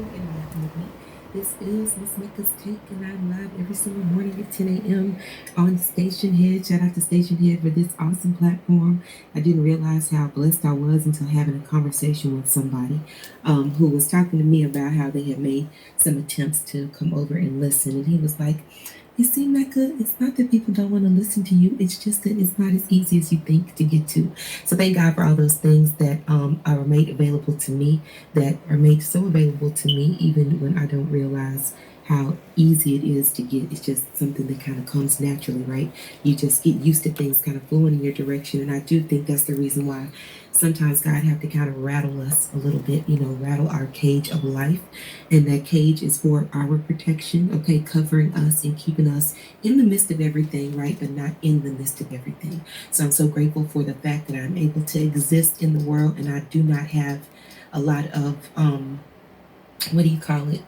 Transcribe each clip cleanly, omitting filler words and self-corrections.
and welcome with me. This is Miss Mecca's Take, and I'm live every single morning at 10 a.m. on Stationhead. Shout out to Stationhead for this awesome platform. I didn't realize how blessed I was until having a conversation with somebody who was talking to me about how they had made some attempts to come over and listen. And he was like, you see, Mecca, it's not that people don't want to listen to you. It's just that it's not as easy as you think to get to. So thank God for all those things that are made available to me, that are made so available to me, even when I don't realize how easy it is to get. It's just something that kind of comes naturally, right? You just get used to things kind of flowing in your direction. And I do think that's the reason why sometimes God have to kind of rattle us a little bit, rattle our cage of life. And that cage is for our protection, okay, covering us and keeping us in the midst of everything, right? But not in the midst of everything. So I'm so grateful for the fact that I'm able to exist in the world and I do not have a lot of, what do you call it?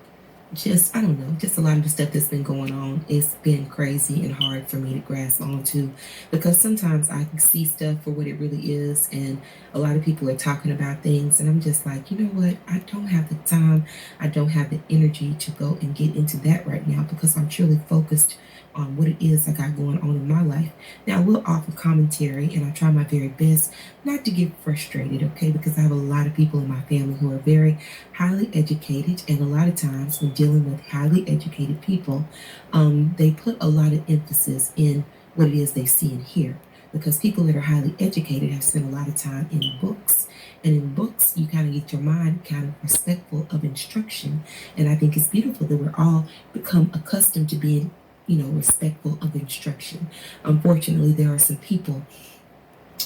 Just, I don't know, just a lot of the stuff that's been going on. It's been crazy and hard for me to grasp onto because sometimes I see stuff for what it really is, and a lot of people are talking about things, and I'm just like, you know what? I don't have the time, I don't have the energy to go and get into that right now because I'm truly focused on what it is I got going on in my life. Now, I will offer commentary, and I try my very best not to get frustrated, okay? Because I have a lot of people in my family who are very highly educated, and a lot of times when dealing with highly educated people, they put a lot of emphasis in what it is they see and hear. Because people that are highly educated have spent a lot of time in books. And in books, you kind of get your mind kind of respectful of instruction. And I think it's beautiful that we're all become accustomed to being, respectful of instruction. Unfortunately, there are some people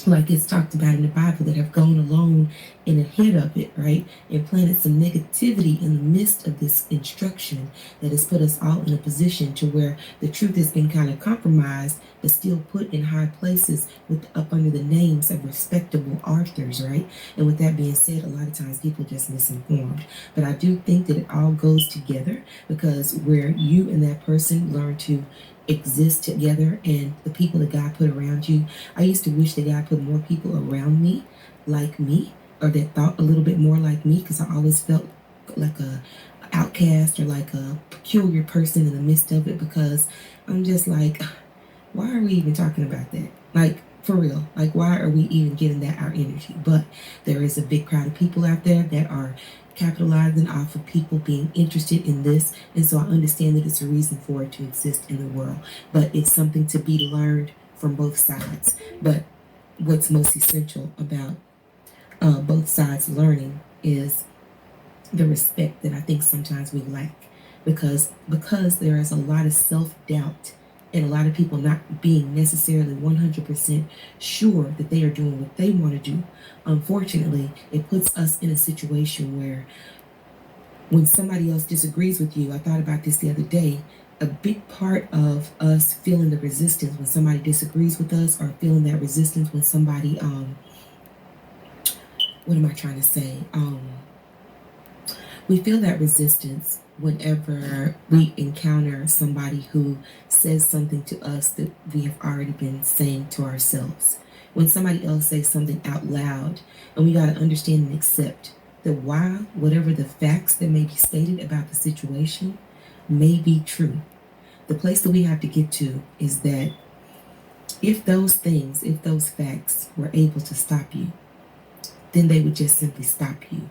like it's talked about in the Bible, that have gone along and ahead of it, right? And planted some negativity in the midst of this instruction that has put us all in a position to where the truth has been kind of compromised, but still put in high places with up under the names of respectable authors, right? And with that being said, a lot of times people are just misinformed. But I do think that it all goes together because where you and that person learn to exist together and the people that God put around you. I used to wish that God put more people around me like me or that thought a little bit more like me because I always felt like a outcast or like a peculiar person in the midst of it because I'm just like, why are we even talking about that? Like, for real, like, why are we even giving that our energy? But there is a big crowd of people out there that are capitalizing off of people being interested in this. And so I understand that it's a reason for it to exist in the world. But it's something to be learned from both sides. But what's most essential about both sides learning is the respect that I think sometimes we lack because there is a lot of self-doubt and a lot of people not being necessarily 100% sure that they are doing what they want to do. Unfortunately, it puts us in a situation where when somebody else disagrees with you, I thought about this the other day, a big part of us feeling the resistance when somebody disagrees with us or feeling that resistance when somebody, what am I trying to say? We feel that resistance whenever we encounter somebody who says something to us that we have already been saying to ourselves. When somebody else says something out loud, and we got to understand and accept that while whatever the facts that may be stated about the situation may be true, the place that we have to get to is that if those things, if those facts were able to stop you, then they would just simply stop you.